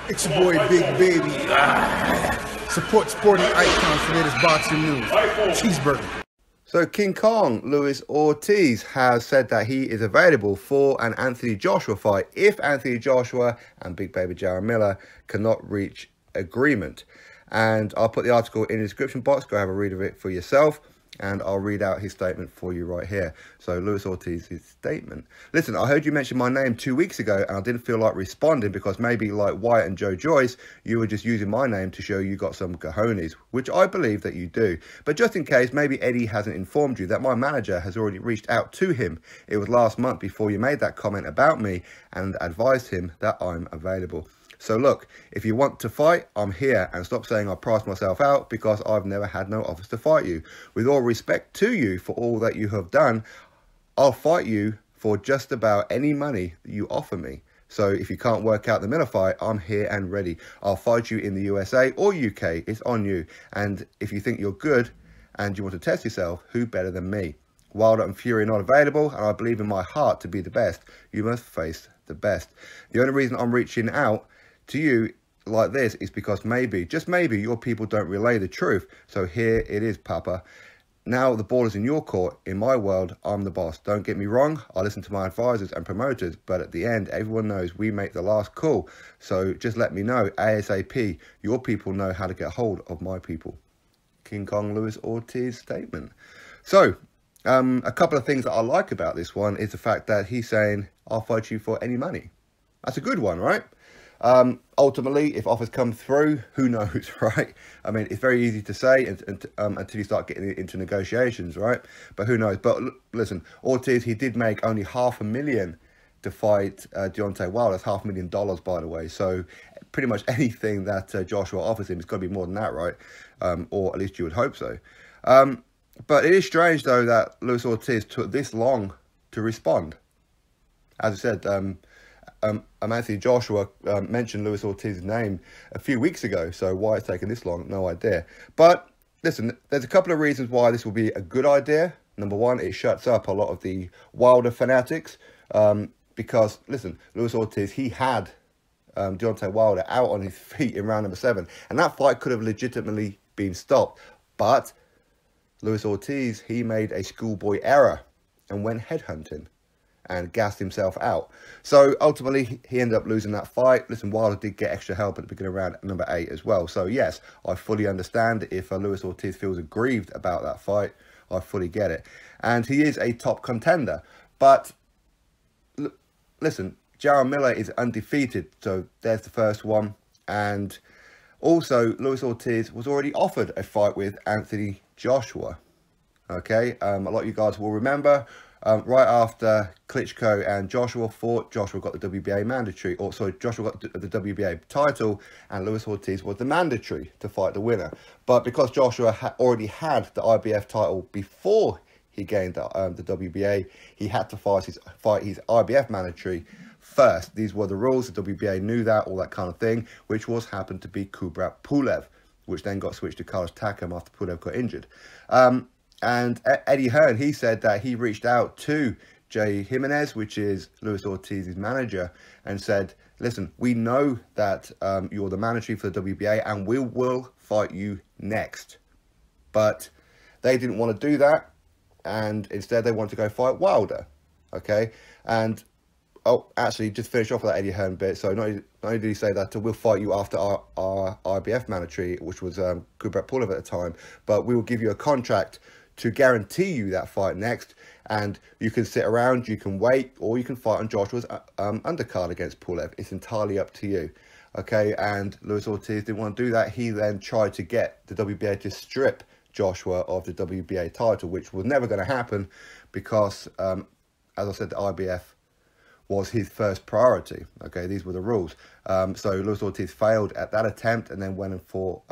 It's your boy Big Baby. Support sporting icons for latest boxing news. Cheeseburger. So King Kong Luis Ortiz has said that he is available for an Anthony Joshua fight if Anthony Joshua and Big Baby Jarrell Miller cannot reach agreement. And I'll put the article in the description box. Go have a read of it for yourself. And I'll read out his statement for you right here. So Luis Ortiz's statement. Listen, I heard you mention my name 2 weeks ago and I didn't feel like responding because maybe like Wyatt and Joe Joyce, you were just using my name to show you got some cojones, which I believe that you do. But just in case, maybe Eddie hasn't informed you that my manager has already reached out to him. It was last month before you made that comment about me and advised him that I'm available. So look, if you want to fight, I'm here, and stop saying I priced myself out because I've never had no offers to fight you. With all respect to you for all that you have done, I'll fight you for just about any money that you offer me. So if you can't work out the Miller fight, I'm here and ready. I'll fight you in the USA or UK. It's on you. And if you think you're good and you want to test yourself, who better than me? Wilder and Fury are not available, and I believe in my heart to be the best. You must face the best. The only reason I'm reaching out to you like this is because maybe, just maybe, your people don't relay the truth. So here it is, Papa. Now the ball is in your court. In my world, I'm the boss. Don't get me wrong, I listen to my advisors and promoters, but at the end, everyone knows we make the last call. So just let me know, ASAP, your people know how to get hold of my people. King Kong Luis Ortiz statement. So, a couple of things that I like about this one is the fact that he's saying, I'll fight you for any money. That's a good one, right? Ultimately, if offers come through, who knows, right? I mean, it's very easy to say until you start getting into negotiations, right? But who knows? But listen, Ortiz, he did make only $500,000 to fight Deontay Wilder. That's $500,000, by the way. So pretty much anything that Joshua offers him, it's got to be more than that, right? Or at least you would hope so. But it is strange, though, that Luis Ortiz took this long to respond. As I said, Anthony Joshua mentioned Luis Ortiz's name a few weeks ago, so why it's taken this long, no idea. But listen, there's a couple of reasons why this will be a good idea. Number one, it shuts up a lot of the Wilder fanatics, because, listen, Luis Ortiz, he had Deontay Wilder out on his feet in round number 7, and that fight could have legitimately been stopped. But Luis Ortiz, he made a schoolboy error and went headhunting and gassed himself out. So ultimately, he ended up losing that fight. Listen, Wilder did get extra help at the beginning of round number 8 as well. So yes, I fully understand if Luis Ortiz feels aggrieved about that fight. I fully get it. And he is a top contender. But listen, Jarrell Miller is undefeated. So there's the first one. And also, Luis Ortiz was already offered a fight with Anthony Joshua. Okay, a lot of you guys will remember, right after Klitschko and Joshua fought, Joshua got the WBA mandatory, or sorry, Joshua got the WBA title, and Luis Ortiz was the mandatory to fight the winner. But because Joshua already had the IBF title before he gained the WBA, he had to fight his IBF mandatory first. These were the rules. The WBA knew that, all that kind of thing, which happened to be Kubrat Pulev, which then got switched to Carlos Takam after Pulev got injured. And Eddie Hearn, he said that he reached out to Jay Jimenez, which is Luis Ortiz's manager, and said, listen, we know that you're the mandatory for the WBA and we will fight you next. But they didn't want to do that, and instead they wanted to go fight Wilder, okay? And, oh, actually, just finish off with that Eddie Hearn bit. So not only did he say that we'll fight you after our IBF mandatory, which was Kubrat Pulev at the time, but we will give you a contract to guarantee you that fight next, and you can sit around, you can wait, or you can fight on Joshua's undercard against Pulev. It's entirely up to you, okay? And Luis Ortiz didn't want to do that. He then tried to get the WBA to strip Joshua of the WBA title, which was never going to happen because, as I said, the IBF was his first priority, okay? These were the rules. So Luis Ortiz failed at that attempt and then went and fought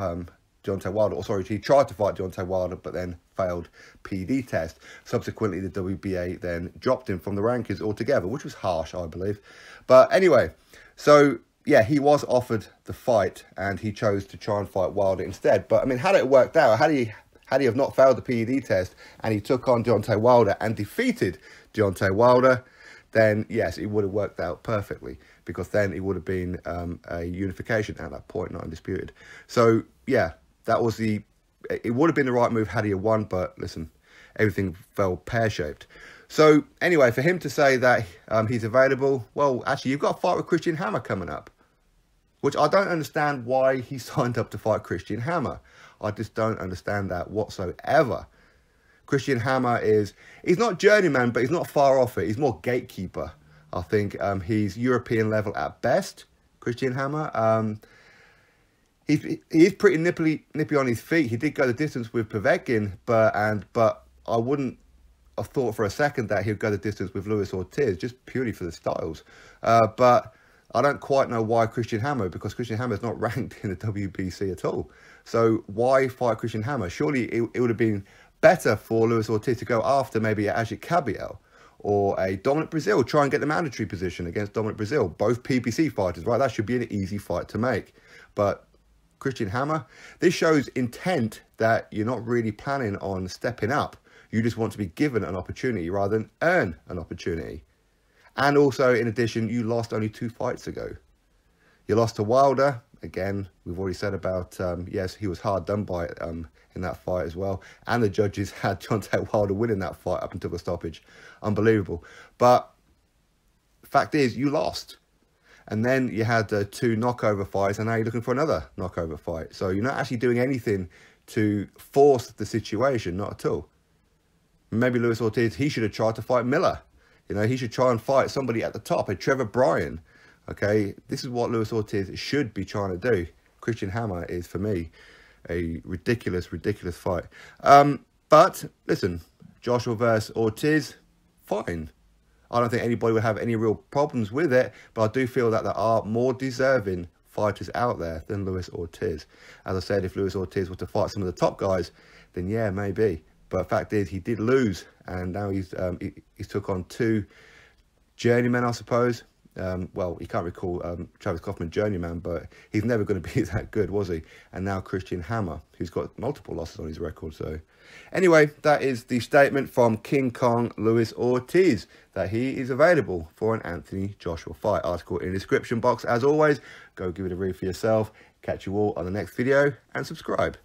Deontay Wilder, or sorry, he tried to fight Deontay Wilder, but then failed PD test. Subsequently, the WBA then dropped him from the rankings altogether, which was harsh, I believe. But anyway, so yeah, he was offered the fight, and he chose to try and fight Wilder instead. But I mean, had it worked out, had he have not failed the PED test, and he took on Deontay Wilder and defeated Deontay Wilder, then yes, it would have worked out perfectly. because then it would have been a unification at that point, not undisputed. So yeah, that was it would have been the right move had he won, but listen, everything fell pear-shaped. So anyway, for him to say that he's available, well, actually, you've got a fight with Christian Hammer coming up, which I don't understand why he signed up to fight Christian Hammer. I just don't understand that whatsoever. Christian Hammer he's not journeyman, but he's not far off it. He's more gatekeeper, I think. He's European level at best, Christian Hammer. He's pretty nippy on his feet. He did go the distance with Povetkin, but I wouldn't have thought for a second that he'd go the distance with Luis Ortiz, just purely for the styles. But I don't quite know why Christian Hammer, because Christian Hammer is not ranked in the WBC at all. So why fight Christian Hammer? Surely it would have been better for Luis Ortiz to go after maybe a Ajit Cabiel or a Dominic Brazil, try and get the mandatory position against Dominic Brazil. Both PBC fighters, right? That should be an easy fight to make. But Christian Hammer, this shows intent that you're not really planning on stepping up. You just want to be given an opportunity rather than earn an opportunity. And also, in addition, you lost only 2 fights ago. You lost to Wilder. Again, we've already said about, yes, he was hard done by in that fight as well. And the judges had Deontay Wilder winning that fight up until the stoppage. Unbelievable. But the fact is, you lost. And then you had 2 knockover fights, and now you're looking for another knockover fight. So you're not actually doing anything to force the situation, not at all. Maybe Luis Ortiz, he should have tried to fight Miller. You know, he should try and fight somebody at the top, a Trevor Bryan. Okay, this is what Luis Ortiz should be trying to do. Christian Hammer is, for me, a ridiculous fight. But, listen, Joshua versus Ortiz, fine. I don't think anybody would have any real problems with it, but I do feel that there are more deserving fighters out there than Luis Ortiz. As I said, if Luis Ortiz were to fight some of the top guys, then yeah, maybe. But the fact is, he did lose, and now he's took on 2 journeymen, I suppose. Well, you can't recall Travis Kaufman journeyman, but he's never going to be that good, was he? And now Christian Hammer, who's got multiple losses on his record. So anyway, that is the statement from King Kong Luis Ortiz, that he is available for an Anthony Joshua fight. Article in the description box. As always, go give it a read for yourself. Catch you all on the next video, and subscribe.